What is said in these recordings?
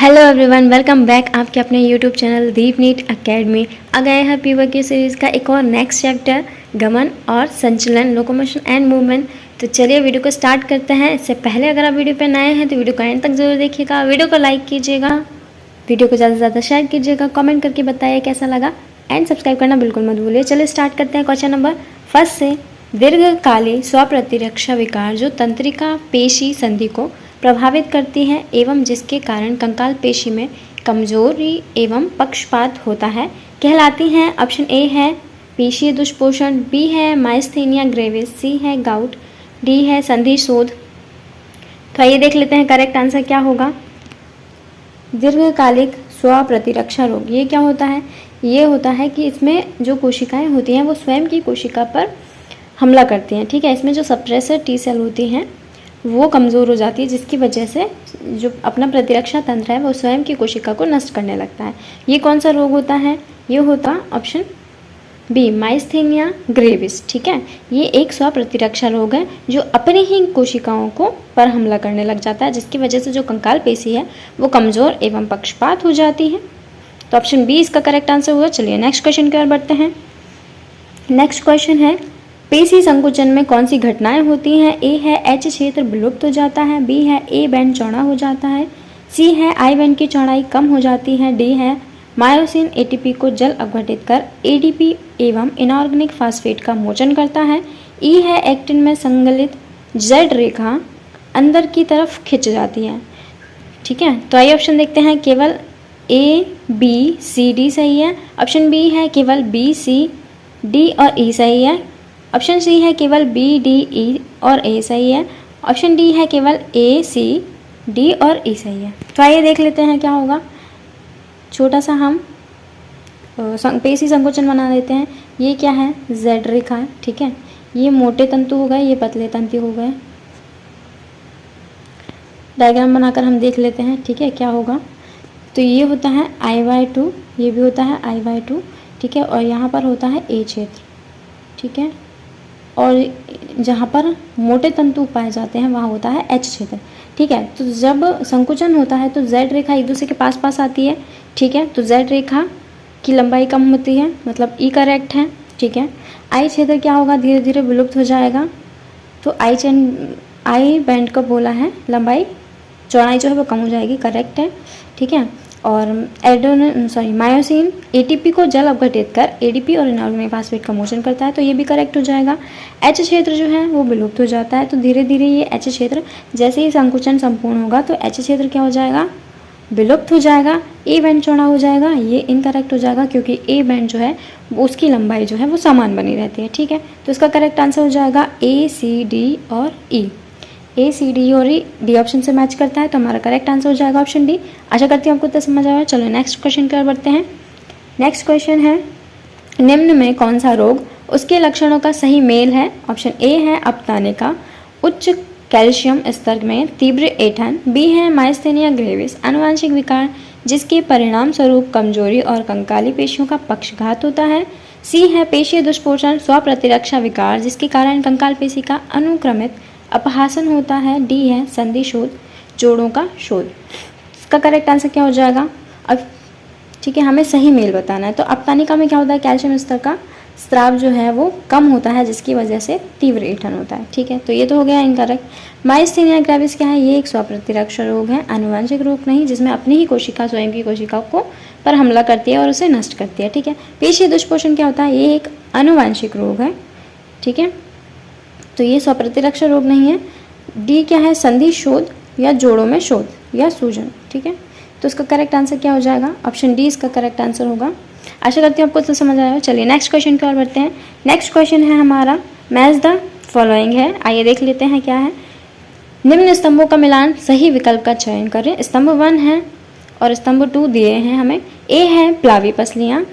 Hello everyone, welcome back आपके अपने YouTube channel दीप NEET academy. आ गए हैं पीवाईक्यू सीरीज़ का एक और नेक्स्ट चैप्टर, गमन और संचलन, लोकोमोशन एंड मूवमेंट। तो चलिए वीडियो को स्टार्ट करते हैं। इससे पहले अगर आप वीडियो पे नए हैं तो वीडियो को एंड तक जरूर देखिएगा, वीडियो को लाइक कीजिएगा, वीडियो को ज़्यादा से ज़्यादा शेयर कीजिएगा, कमेंट करके बताइए कैसा लगा एंड सब्सक्राइब करना बिल्कुल मत भूलिए। चलिए स्टार्ट करते हैं क्वेश्चन नंबर फर्स्ट से। दीर्घकालीन स्वप्रतिरक्षा विकार जो तंत्रिका पेशी संधि को प्रभावित करती है एवं जिसके कारण कंकाल पेशी में कमजोरी एवं पक्षपात होता है कहलाती हैं। ऑप्शन ए है पेशीय दुष्पोषण, बी है माइस्थेनिया ग्रेविस, सी है गाउट, डी है संधि शोध। तो आइए देख लेते हैं करेक्ट आंसर क्या होगा। दीर्घकालिक स्वप्रतिरक्षा रोग ये क्या होता है? ये होता है कि इसमें जो कोशिकाएं होती हैं वो स्वयं की कोशिका पर हमला करती हैं। ठीक है, इसमें जो सप्रेसर टी सेल होती हैं वो कमज़ोर हो जाती है, जिसकी वजह से जो अपना प्रतिरक्षा तंत्र है वो स्वयं की कोशिका को नष्ट करने लगता है। ये कौन सा रोग होता है? ये होता ऑप्शन बी माइस्थेनिया ग्रेविस। ठीक है, ये एक स्वप्रतिरक्षा रोग है जो अपनी ही कोशिकाओं को पर हमला करने लग जाता है, जिसकी वजह से जो कंकाल पेशी है वो कमज़ोर एवं पक्षपात हो जाती है। तो ऑप्शन बी इसका करेक्ट आंसर हुआ। चलिए नेक्स्ट क्वेश्चन की ओर बढ़ते हैं। नेक्स्ट क्वेश्चन है पेशी संकुचन में कौन सी घटनाएं होती हैं? ए है एच क्षेत्र विलुप्त हो जाता है, बी है ए बैंड चौड़ा हो जाता है, सी है आई बैंड की चौड़ाई कम हो जाती है, डी है मायोसिन एटीपी को जल अपघटित कर एडीपी एवं इनऑर्गेनिक फास्फेट का मोचन करता है, ई है एक्टिन में संगलित जेड रेखा अंदर की तरफ खिंच जाती है। ठीक है, तो आइए ऑप्शन देखते हैं। केवल ए बी सी डी सही है, ऑप्शन बी है केवल बी सी डी और ई सही है, ऑप्शन सी है केवल बी डी ई और ए सही है, ऑप्शन डी है केवल ए सी डी और ई सही है। तो आइए देख लेते हैं क्या होगा। छोटा सा हम पेशी संकोचन बना देते हैं। ये क्या है? जेड रेखा है। ठीक है, ये मोटे तंतु हो गए, ये पतले तंतु हो गए। डायग्राम बनाकर हम देख लेते हैं। ठीक है, क्या होगा। तो ये होता है I/2, ये भी होता है I/2। ठीक है, और यहाँ पर होता है ए क्षेत्र। ठीक है, और जहाँ पर मोटे तंतु पाए जाते हैं वहाँ होता है एच क्षेत्र। ठीक है, तो जब संकुचन होता है तो जेड रेखा एक दूसरे के पास पास आती है। ठीक है, तो जेड रेखा की लंबाई कम होती है, मतलब ई करेक्ट है। ठीक है, आई क्षेत्र क्या होगा? धीरे धीरे विलुप्त हो जाएगा। तो आई बैंड का बोला है लंबाई चौड़ाई जो है वो कम हो जाएगी, करेक्ट है। ठीक है, और मायोसिन एटीपी को जल अपघटित कर एडीपी और इनऑर्गेनिक फास्फेट का मोचन करता है, तो ये भी करेक्ट हो जाएगा। एच क्षेत्र जो है वो विलुप्त हो जाता है, तो धीरे धीरे ये एच क्षेत्र जैसे ही संकुचन संपूर्ण होगा तो एच क्षेत्र क्या हो जाएगा? विलुप्त हो जाएगा। ए बैंड चौड़ा हो जाएगा, ये इनकरेक्ट हो जाएगा क्योंकि ए बैंड जो है उसकी लंबाई जो है वो समान बनी रहती है। ठीक है, तो इसका करेक्ट आंसर हो जाएगा ए सी डी और ई। ए सी डी और ई डी ऑप्शन से मैच करता है, तो हमारा करेक्ट आंसर हो जाएगा ऑप्शन डी। आशा करती हूँ आपको तो समझ आया। चलो नेक्स्ट क्वेश्चन की ओर बढ़ते हैं। नेक्स्ट क्वेश्चन है निम्न में कौन सा रोग उसके लक्षणों का सही मेल है? ऑप्शन ए है अपताने का उच्च कैल्शियम स्तर में तीव्र ऐंठन, बी है माइस्थेनिया ग्रेविस आनुवंशिक विकार जिसके परिणाम स्वरूप कमजोरी और कंकाली पेशियों का पक्षघात होता है, सी है पेशीय दुष्पोषण स्वप्रतिरक्षा विकार जिसके कारण कंकाल पेशी का अनुक्रमित अपहासन होता है, डी है संधि शोध जोड़ों का शोध। इसका करेक्ट आंसर क्या हो जाएगा? अब ठीक है, हमें सही मेल बताना है। तो अपतानिका में क्या होता है? कैल्शियम स्तर का स्राव जो है वो कम होता है जिसकी वजह से तीव्र ऐंठन होता है। ठीक है, तो ये तो हो गया इनकरेक्ट। माइस्थेनिया ग्रेविस क्या है? ये एक स्वप्रतिरक्षा रोग है, आनुवंशिक रोग नहीं, जिसमें अपनी ही कोशिका स्वयं की कोशिका को पर हमला करती है और उसे नष्ट करती है। ठीक है, पेशीय दुष्पोषण क्या होता है? ये एक आनुवंशिक रोग है। ठीक है, तो ये स्वप्रतिरक्षा रोग नहीं है। डी क्या है? संधि शोध या जोड़ों में शोध या सूजन। ठीक है, तो इसका करेक्ट आंसर क्या हो जाएगा? ऑप्शन डी इसका करेक्ट आंसर होगा। आशा करती हूँ आपको तो समझ आया हो। चलिए नेक्स्ट क्वेश्चन की ओर बढ़ते हैं। नेक्स्ट क्वेश्चन है हमारा मैच द फॉलोइंग है। आइए देख लेते हैं क्या है। निम्न स्तंभों का मिलान सही विकल्प का चयन करें। स्तंभ 1 है और स्तंभ 2 दिए हैं हमें। ए है प्लावी पसलियाँ,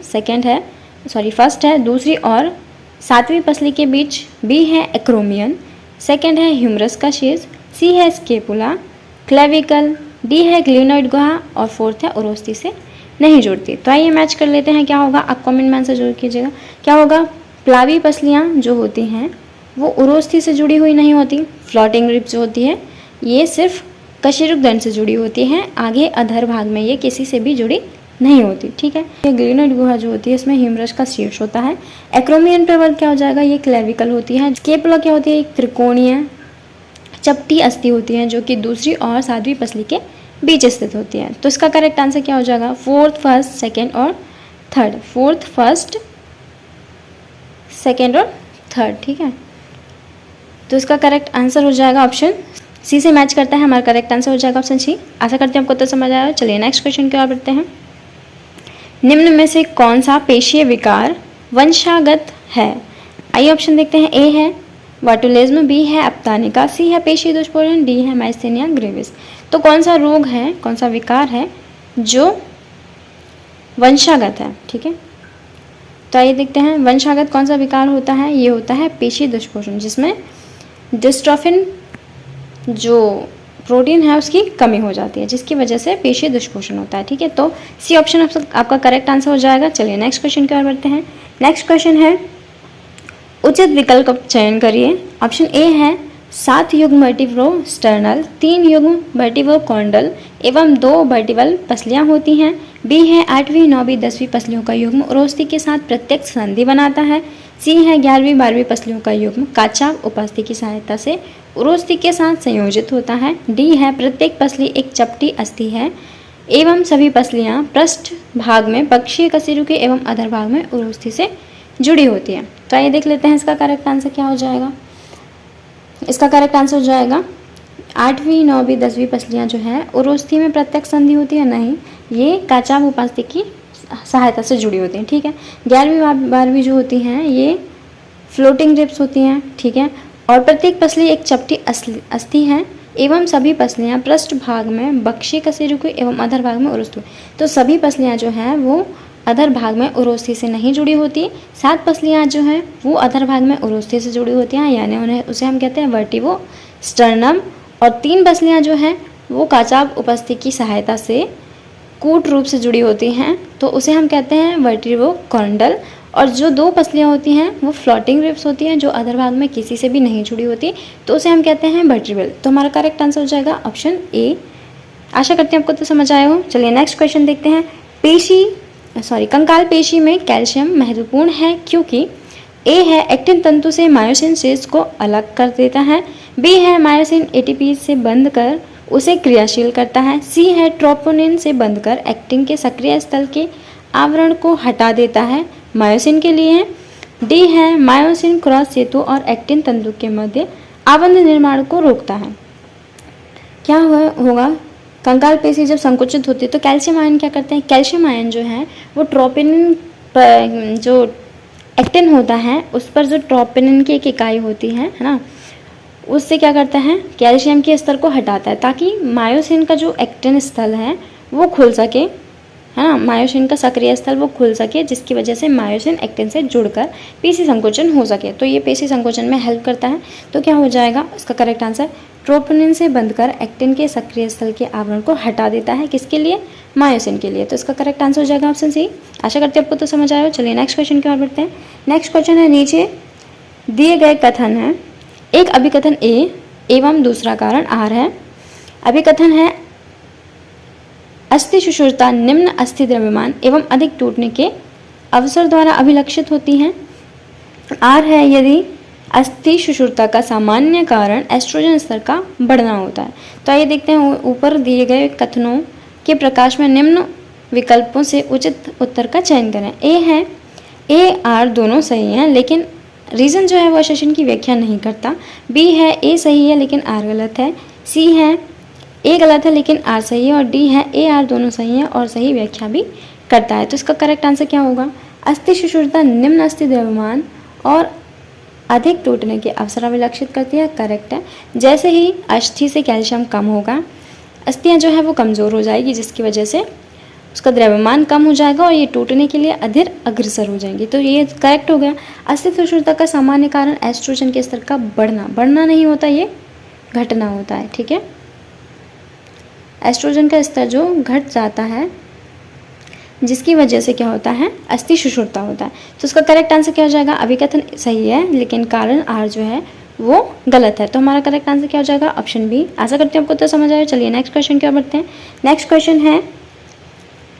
फर्स्ट है दूसरी और 7वीं पसली के बीच, बी है एक्रोमियन, सेकंड है ह्यूमरस का शेष, सी है स्केपुला क्लेविकल, डी है ग्लिनोइड गुहा और फोर्थ है उरोस्थी से नहीं जुड़ती। तो आइए मैच कर लेते हैं क्या होगा। आप कमेंट में आंसर जरूर कीजिएगा। क्या होगा? प्लावी पसलियाँ जो होती हैं वो उरोस्थी से जुड़ी हुई नहीं होती। फ्लोटिंग रिब्स जो होती है ये सिर्फ कशेरुक दंड से जुड़ी होती है, आगे अधर भाग में ये किसी से भी जुड़ी नहीं होती। ठीक है, ये ग्लेनोइड गुहा जो होती है इसमें ह्यूमरस का शीर्ष होता है। एक्रोमियन प्रबल क्या हो जाएगा, ये क्लेविकल होती है। स्केपुला क्या होती है, एक त्रिकोणीय चपटी अस्थि होती है जो कि दूसरी और सातवीं पसली के बीच स्थित होती है। तो इसका करेक्ट आंसर क्या हो जाएगा, फोर्थ, फर्स्ट, सेकेंड और थर्ड। फोर्थ, फर्स्ट, सेकेंड और थर्ड। ठीक है, तो इसका करेक्ट आंसर हो जाएगा ऑप्शन सी से मैच करता है, हमारा करेक्ट आंसर हो जाएगा ऑप्शन सी। आशा करते हैं आपको तो समझ आया। चलिए नेक्स्ट क्वेश्चन की ओर बढ़ते हैं। निम्न में से कौन सा पेशीय विकार वंशागत है? आइए ऑप्शन देखते हैं। ए है वाटुलिज्म, बी है अपतानिका, सी है पेशी दुष्पोषण, डी है माइस्थेनिया ग्रेविस। तो कौन सा रोग है, कौन सा विकार है जो वंशागत है? ठीक है, तो आइए देखते हैं वंशागत कौन सा विकार होता है। ये होता है पेशी दुष्पोषण, जिसमें डिस्ट्रोफिन जो प्रोटीन है उसकी कमी हो जाती है, जिसकी वजह से पेशी दुष्पोषण होता है। ठीक है, तो सी ऑप्शन आपका करेक्ट आंसर हो जाएगा। चलिए नेक्स्ट क्वेश्चन की ओर बढ़ते हैं। नेक्स्ट क्वेश्चन है, उचित विकल्प का चयन करिए। ऑप्शन ए है 7 युग्म वर्टिब्रो स्टर्नल, 3 युग्म वर्टिब्रो कॉन्डल एवं 2 वर्टिबल पसलियां होती हैं। बी है 8वीं 9वीं 10वीं पसलियों का युग्म उरोस्थि के साथ प्रत्यक्ष संधि बनाता है। सी है 11वीं 12वीं पसलियों का युग्म काचाभ उपास्थि की सहायता से उरोस्थि के साथ संयोजित होता है। डी है प्रत्येक पसली एक चपटी अस्थि है एवं सभी पसलियां पृष्ठ भाग में पक्षीय कशेरुकी एवं अधर भाग में उरोस्थि से जुड़ी होती है। तो आइए देख लेते हैं इसका करेक्ट आंसर क्या हो जाएगा। इसका करेक्ट आंसर हो जाएगा 8वीं 9वीं 10वीं पसलियां जो है उरोस्थि में प्रत्यक्ष संधि होती है, नहीं, ये काचाभ उपास्थि की सहायता से जुड़ी होती हैं। ठीक है, 11वीं 12वीं जो होती हैं ये फ्लोटिंग रिब्स होती हैं। ठीक है, और प्रत्येक पसली एक चपटी अस्थि है एवं सभी पसलियां पृष्ठ भाग में बक्षीय कशेरुकी एवं अधर भाग में उरोस्थि। तो सभी पसलियां जो हैं वो अधर भाग में उरोस्थि से नहीं जुड़ी होती। 7 पसलियां जो हैं वो अधर भाग में उरोस्थि से जुड़ी होती हैं, यानी उसे हम कहते हैं वर्टिब्रो स्टर्नम। और 3 पसलियां जो हैं वो काचाभ उपास्थि की सहायता से कूट रूप से जुड़ी होती हैं, तो उसे हम कहते हैं वर्टिब्रो कॉन्डल। और जो 2 पसलियां होती हैं वो फ्लोटिंग रिब्स होती हैं जो अधर भाग में किसी से भी नहीं जुड़ी होती, तो उसे हम कहते हैं वर्टिब्रल। तो हमारा करेक्ट आंसर हो जाएगा ऑप्शन ए। आशा करते हैं आपको तो समझ आया हो। चलिए नेक्स्ट क्वेश्चन देखते हैं। कंकाल पेशी में कैल्शियम महत्वपूर्ण है क्योंकि ए है एक्टिन तंतु से मायोसिन शेष को अलग कर देता है, बी है मायोसिन एटीपी से बंध कर उसे क्रियाशील करता है, सी है ट्रोपोनिन से बंधकर एक्टिन के सक्रिय स्थल के आवरण को हटा देता है, मायोसिन के लिए है, डी है मायोसिन क्रॉस सेतु और एक्टिन तंतु के मध्य आबंध निर्माण को रोकता है। क्या होगा, कंकाल पेशी जब संकुचित होती है तो कैल्शियम आयन क्या करते हैं, कैल्शियम आयन जो है वो ट्रोपोनिन जो एक्टिन होता है उस पर जो ट्रोपोनिन की एक इकाई होती है ना, उससे क्या करता है, कैल्शियम के स्तर को हटाता है ताकि मायोसिन का जो एक्टिन स्थल है वो खुल सके, है ना, मायोसिन का सक्रिय स्थल वो खुल सके, जिसकी वजह से मायोसिन एक्टिन से जुड़कर पेशी संकोचन हो सके। तो ये पेशी संकोचन में हेल्प करता है। तो क्या हो जाएगा इसका करेक्ट आंसर, ट्रोपोनिन से बंधकर एक्टिन के सक्रिय स्थल के आवरण को हटा देता है, किसके लिए, मायोसिन के लिए। तो इसका करेक्ट आंसर हो जाएगा ऑप्शन सी। आशा करते हैं आपको तो समझ आया हो। चलिए नेक्स्ट क्वेश्चन की ओर बढ़ते हैं। नेक्स्ट क्वेश्चन है, नीचे दिए गए कथन है, एक अभिकथन ए एवं दूसरा कारण आर है। अभिकथन है अस्थि सुषुरता निम्न अस्थि द्रव्यमान एवं अधिक टूटने के अवसर द्वारा अभिलक्षित होती हैं। आर है यदि अस्थि सुषुरता का सामान्य कारण एस्ट्रोजन स्तर का बढ़ना होता है। तो आइए देखते हैं ऊपर दिए गए कथनों के प्रकाश में निम्न विकल्पों से उचित उत्तर का चयन करें। ए है ए आर दोनों सही हैं लेकिन रीज़न जो है वो एसोसिएशन की व्याख्या नहीं करता। बी है ए सही है लेकिन आर गलत है। सी है ए गलत है लेकिन आर सही है। और डी है ए आर दोनों सही है और सही व्याख्या भी करता है। तो इसका करेक्ट आंसर क्या होगा, अस्थि सुषुरता निम्न अस्थि द्रव्यमान और अधिक टूटने के अवसर अभिलक्षित करती है, करेक्ट है। जैसे ही अस्थि से कैल्शियम कम होगा अस्थियाँ जो है वो कमज़ोर हो जाएगी, जिसकी वजह से उसका द्रव्यमान कम हो जाएगा और ये टूटने के लिए अधिक अग्रसर हो जाएंगे। तो ये करेक्ट हो गया। अस्थि सुषुरता का सामान्य कारण एस्ट्रोजन के स्तर का बढ़ना नहीं होता, ये घटना होता है। ठीक है, एस्ट्रोजन का स्तर जो घट जाता है जिसकी वजह से क्या होता है, अस्थि सुषुरता होता है। तो उसका करेक्ट आंसर क्या हो जाएगा, अभिकथन सही है लेकिन कारण आर जो है वो गलत है। तो हमारा करेक्ट आंसर क्या हो जाएगा? Option B. आशा करते हैं आपको तो समझ आया। चलिए नेक्स्ट क्वेश्चन की ओर बढ़ते हैं। नेक्स्ट क्वेश्चन है,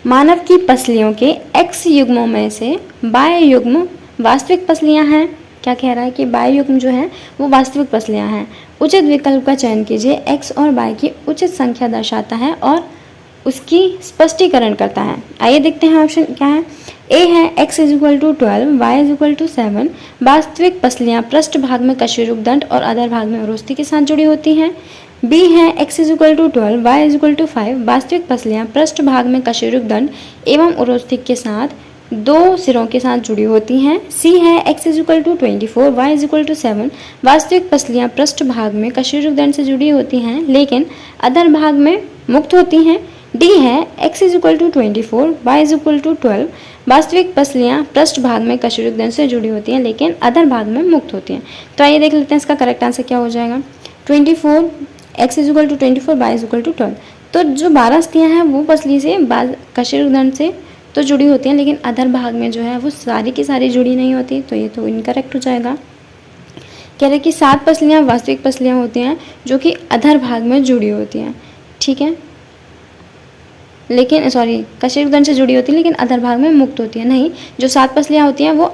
मानव की पसलियों के एक्स युग्मों में से बाह्य युग्म वास्तविक पसलियां हैं। क्या कह रहा है कि बाह्य युग्म जो है वो वास्तविक पसलियां हैं। उचित विकल्प का चयन कीजिए। एक्स और वाई की उचित संख्या दर्शाता है और उसकी स्पष्टीकरण करता है। आइए देखते हैं ऑप्शन क्या है। ए है x is equal to 12, y is equal to 7। वास्तविक पसलियां पृष्ठ भाग में कशेरुक दंड और अधर भाग में उरोस्थि के साथ जुड़ी होती हैं। बी है x is equal to 12, y is equal to 5। वास्तविक पसलियां पृष्ठ भाग में कशेरुक दंड एवं उरोस्थि के साथ दो सिरों के साथ जुड़ी होती हैं। सी है x is equal to 24, y is equal to 7। वास्तविक पसलियां पृष्ठ भाग में कशेरुक दंड से जुड़ी होती हैं लेकिन अधर भाग में मुक्त होती हैं। डी है x is equal to 24, y is equal to 12। वास्तविक पसलियां पृष्ठ भाग में कशेरुक दंड से जुड़ी होती हैं लेकिन अधर भाग में मुक्त होती हैं। तो आइए देख लेते हैं इसका करेक्ट आंसर क्या हो जाएगा। 24, x is equal to 24, y is equal to 12। तो जो 12 अस्थियां हैं वो पसली से कशेरुक दंड से तो जुड़ी होती हैं लेकिन अधर भाग में जो है वो सारी की सारी जुड़ी नहीं होती, तो ये तो इनकरेक्ट हो जाएगा। कह रहे कि 7 पसलियां वास्तविक पसलियां होती हैं जो कि अधर भाग में जुड़ी होती हैं, ठीक है, लेकिन सॉरी कशेरुक दंड से जुड़ी होती है लेकिन अधर भाग में मुक्त होती है। नहीं, जो 7 पसलियां होती हैं वो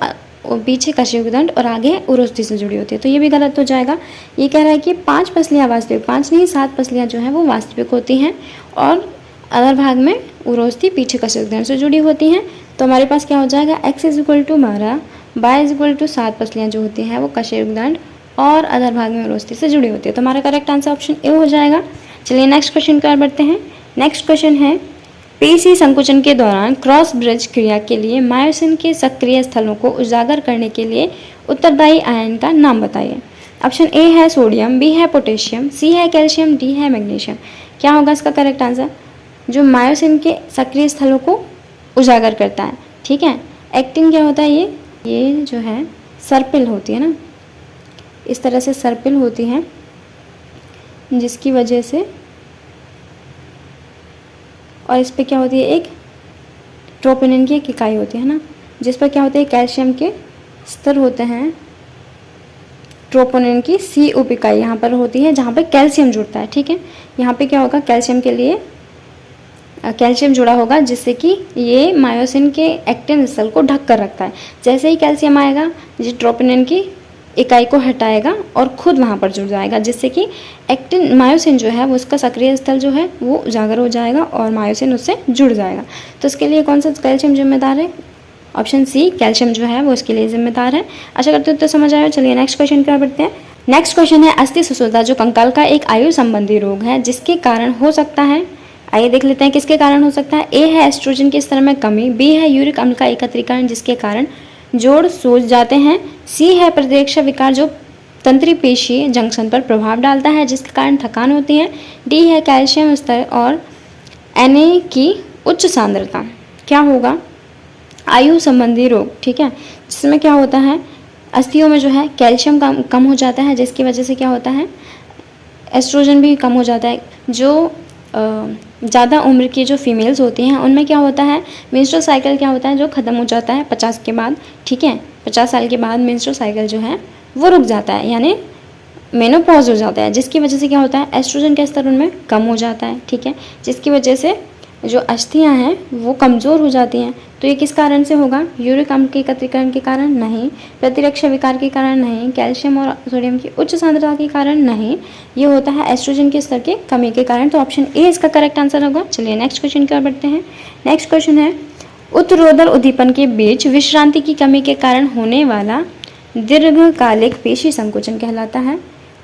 पीछे कशेरुक दंड और आगे उरोस्थि से जुड़ी होती है, तो ये भी गलत हो जाएगा। ये कह रहा है कि 5 पसलियां वास्तविक, 5 नहीं 7 पसलियां जो हैं वो वास्तविक होती हैं और अधर भाग में उरोस्थि पीछे कशेरुक दंड से जुड़ी होती हैं। तो हमारे पास क्या हो जाएगा, x is equal to 12, y is equal to 7 पसलियां जो होती हैं वो कशेरुक दंड और अधर भाग में उरोस्थि से जुड़ी होती है। तो हमारा करेक्ट आंसर ऑप्शन ए हो जाएगा। चलिए नेक्स्ट क्वेश्चन की ओर बढ़ते हैं। नेक्स्ट क्वेश्चन है, पेशी संकुचन के दौरान क्रॉस ब्रिज क्रिया के लिए मायोसिन के सक्रिय स्थलों को उजागर करने के लिए उत्तरदायी आयन का नाम बताइए। ऑप्शन ए है सोडियम, बी है पोटेशियम, सी है कैल्शियम, डी है मैग्नीशियम। क्या होगा इसका करेक्ट आंसर? जो मायोसिन के सक्रिय स्थलों को उजागर करता है, ठीक है। एक्टिन क्या होता है? ये जो है सर्पिल होती है ना, इस तरह से सर्पिल होती है जिसकी वजह से, और इस पे क्या होती है, एक ट्रोपोनिन की एक इकाई होती है ना, जिस पर क्या होते हैं कैल्शियम के स्तर होते हैं। ट्रोपोनिन की सी उप इकाई यहाँ पर होती है जहाँ पे कैल्शियम जुड़ता है, ठीक है। यहाँ पे क्या होगा, कैल्शियम के लिए कैल्शियम जुड़ा होगा जिससे कि ये मायोसिन के एक्टिन स्थल को ढक कर रखता है। जैसे ही कैल्शियम आएगा ये ट्रोपोनिन की इकाई को हटाएगा और खुद वहाँ पर जुड़ जाएगा, जिससे कि एक्टिन मायोसिन जो है वो उसका सक्रिय स्थल जो है वो उजागर हो जाएगा और मायोसिन उससे जुड़ जाएगा। तो इसके लिए कौन सा कैल्शियम जिम्मेदार है? ऑप्शन सी, कैल्शियम जो है वो इसके लिए जिम्मेदार है। आशा करते हो तो समझ आया। चलिए नेक्स्ट क्वेश्चन की ओर बढ़ते हैं। नेक्स्ट क्वेश्चन है, अस्थि सुसुलता जो कंकाल का एक आयु संबंधी रोग है जिसके कारण हो सकता है। आइए देख लेते हैं किसके कारण हो सकता है। ए है एस्ट्रोजन के स्तर में कमी, बी है यूरिक अम्ल का एकत्रीकरण जिसके कारण जोड़ सूज जाते हैं, सी है प्रतिरक्षा विकार जो तंत्री पेशी जंक्शन पर प्रभाव डालता है जिसके कारण थकान होती है, डी है कैल्शियम स्तर और Na की उच्च सांद्रता। क्या होगा? आयु संबंधी रोग, ठीक है, जिसमें क्या होता है अस्थियों में जो है कैल्शियम कम हो जाता है जिसकी वजह से क्या होता है एस्ट्रोजन भी कम हो जाता है। जो ज़्यादा उम्र की जो फीमेल्स होती हैं उनमें क्या होता है, मेंस्ट्रुअल साइकिल क्या होता है जो ख़त्म हो जाता है 50 के बाद, ठीक है। 50 साल के बाद मेंस्ट्रुअल साइकिल जो है वो रुक जाता है, यानी मेनोपॉज हो जाता है, जिसकी वजह से क्या होता है एस्ट्रोजन का स्तर उनमें कम हो जाता है, ठीक है, जिसकी वजह से जो अस्थियां हैं वो कमज़ोर हो जाती हैं। तो ये किस कारण से होगा? यूरिक अम्ल के एकत्रीकरण के कारण नहीं, प्रतिरक्षा विकार के कारण नहीं, कैल्शियम और सोडियम की उच्च सांद्रता के कारण नहीं, ये होता है एस्ट्रोजन के स्तर के कमी के कारण। तो ऑप्शन ए इसका करेक्ट आंसर होगा। चलिए नेक्स्ट क्वेश्चन की ओर बढ़ते हैं। नेक्स्ट क्वेश्चन है, उत्तरोत्तर उद्दीपन के बीच विश्रांति की कमी के कारण होने वाला दीर्घकालिक पेशी संकुचन कहलाता है।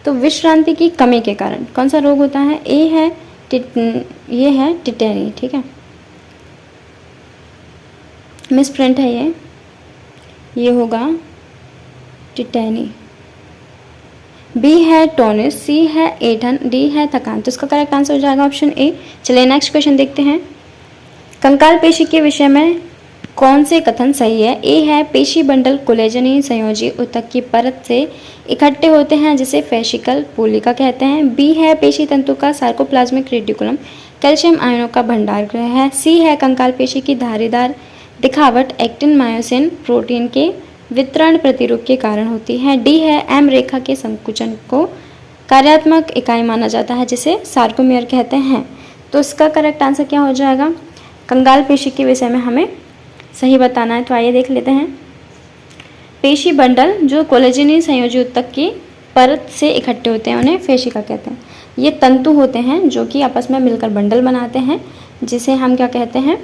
तो विश्रांति की कमी के कारण कौन सा रोग होता है? ए है ये है टिटेनी, ठीक है, मिस प्रिंट है ये होगा टिटेनी। बी है टोनिस, सी है ऐंठन, डी है थकान। तो इसका करेक्ट आंसर हो जाएगा ऑप्शन ए। चलिए नेक्स्ट क्वेश्चन देखते हैं। कंकाल पेशी के विषय में कौन से कथन सही है? ए है पेशी बंडल कोलेजनी संयोजी ऊतक की परत से इकट्ठे होते हैं जिसे फेशिकल पोलिका कहते हैं, बी है पेशी तंतु का सार्कोप्लाज्मिक रेटिकुलम कैल्शियम आयनों का भंडार गृह है, सी है कंकाल पेशी की धारीदार दिखावट एक्टिन मायोसिन प्रोटीन के वितरण प्रतिरूप के कारण होती है। डी है एम रेखा के संकुचन को कार्यात्मक इकाई माना जाता है जिसे सार्कोमियर कहते हैं। तो इसका करेक्ट आंसर क्या हो जाएगा? कंगाल पेशी के विषय में हमें सही बताना है। तो आइए देख लेते हैं। पेशी बंडल जो कोलेजनी संयोजी ऊतक की परत से इकट्ठे होते हैं उन्हें फेशिका कहते हैं। ये तंतु होते हैं जो कि आपस में मिलकर बंडल बनाते हैं जिसे हम क्या कहते हैं?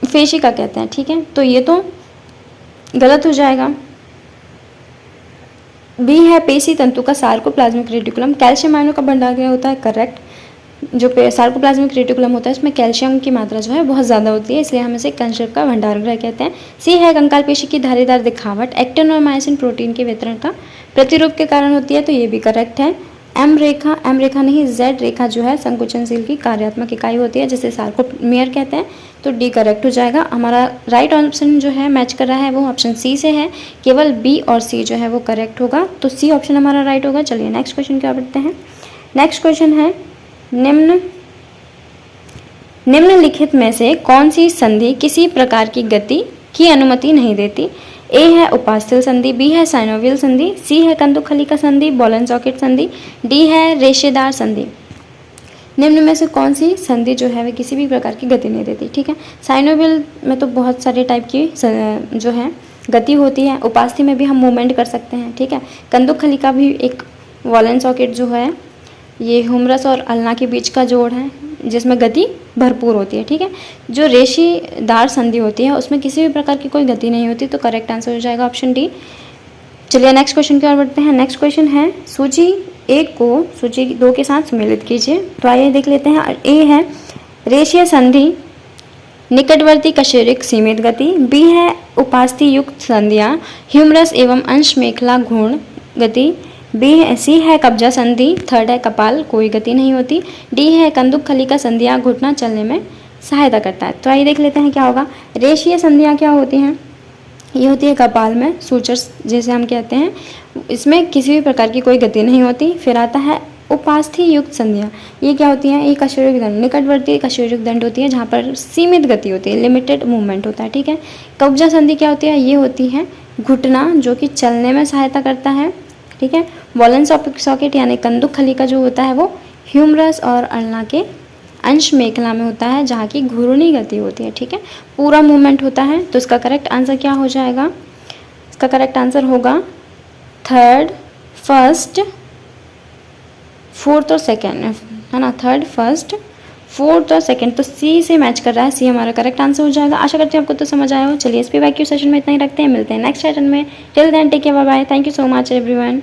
फेशिका कहते हैं। ठीक है, तो ये तो गलत हो जाएगा। बी है पेशी तंतु का सार्कोप्लाज्मिक रेटिकुलम कैल्शियम आयनों का भंडार क्या होता है? करेक्ट। जो सार्कोप्लाज्मिक रेटिकुलम होता है इसमें कैल्शियम की मात्रा जो है बहुत ज़्यादा होती है, इसलिए हम इसे कैल्शियम का भंडारगृह कहते हैं। सी है कंकाल पेशी की धारीदार दिखावट एक्टिन और मायोसिन प्रोटीन के वितरण का प्रतिरूप के कारण होती है, तो ये भी करेक्ट है। एम रेखा नहीं जेड रेखा जो है संकुचनशील की कार्यात्मक इकाई होती है जिसे सार्कोमियर कहते हैं, तो डी करेक्ट हो जाएगा। हमारा राइट ऑप्शन जो है मैच कर रहा है वो ऑप्शन सी से है, केवल बी और सी जो है वो करेक्ट होगा, तो सी ऑप्शन हमारा राइट होगा। चलिए नेक्स्ट क्वेश्चन क्या बढ़ते हैं। नेक्स्ट क्वेश्चन है निम्नलिखित में से कौन सी संधि किसी प्रकार की गति की अनुमति नहीं देती? ए है उपास्थल संधि, बी है साइनोवियल संधि, सी है कंदुकखलिका संधि, बॉल एंड सॉकेट संधि, डी है रेशेदार संधि। निम्न में से कौन सी संधि जो है वह किसी भी प्रकार की गति नहीं देती? ठीक है, साइनोवियल में तो बहुत सारे टाइप की जो है गति होती है, उपास्थि में भी हम मूवमेंट कर सकते हैं। ठीक है, कंदुकखलिका भी एक बॉल एंड सॉकेट जो है ये ह्यूमरस और अल्ना के बीच का जोड़ है जिसमें गति भरपूर होती है। ठीक है, जो रेशेदार संधि होती है उसमें किसी भी प्रकार की कोई गति नहीं होती, तो करेक्ट आंसर हो जाएगा ऑप्शन डी। चलिए नेक्स्ट क्वेश्चन की ओर बढ़ते हैं। नेक्स्ट क्वेश्चन है सूची 1 को सूची 2 के साथ सम्मिलित कीजिए। तो आइए देख लेते हैं। ए है रेशीय संधि निकटवर्ती कशेरुक सीमित गति, बी है उपास्थि युक्त संधियां ह्यूमरस एवं अंश मेखला घूर्ण गति, सी है कब्जा संधि, थर्ड है कपाल कोई गति नहीं होती, डी है कंदुकखलिका संधियां घुटना चलने में सहायता करता है। तो आइए देख लेते हैं क्या होगा। रेशीय संधियां क्या होती हैं? ये होती है कपाल में सूचर्स जैसे हम कहते हैं, इसमें किसी भी प्रकार की कोई गति नहीं होती। फिर आता है उपास्थि युक्त संधियां, ये क्या होती हैं? ये कशेरुक दंड निकटवर्ती कशेरुक दंड होती है जहाँ पर सीमित गति होती है, लिमिटेड मूवमेंट होता है। ठीक है, कब्जा संधि क्या होती है? ये होती है घुटना जो कि चलने में सहायता करता है। ठीक है, बॉल एंड सॉकेट यानी कंदुकखलिका जो होता है वो ह्यूमरस और अल्ना के अंश मेखला में होता है जहाँ की घूर्णी गति होती है। ठीक है, पूरा मूवमेंट होता है, तो इसका करेक्ट आंसर क्या हो जाएगा? इसका करेक्ट आंसर होगा थर्ड, फर्स्ट, फोर्थ और सेकेंड, है ना। थर्ड, फर्स्ट, फोर्थ और सेकेंड, तो सी से मैच कर रहा है, सी हमारा करेक्ट आंसर हो जाएगा। आशा करते हैं आपको तो समझ आया हो। चलिए इस पे बाकी सेशन में इतना ही रखते हैं, मिलते हैं नेक्स्ट सेशन में। Till then take care, bye bye, thank you so much everyone.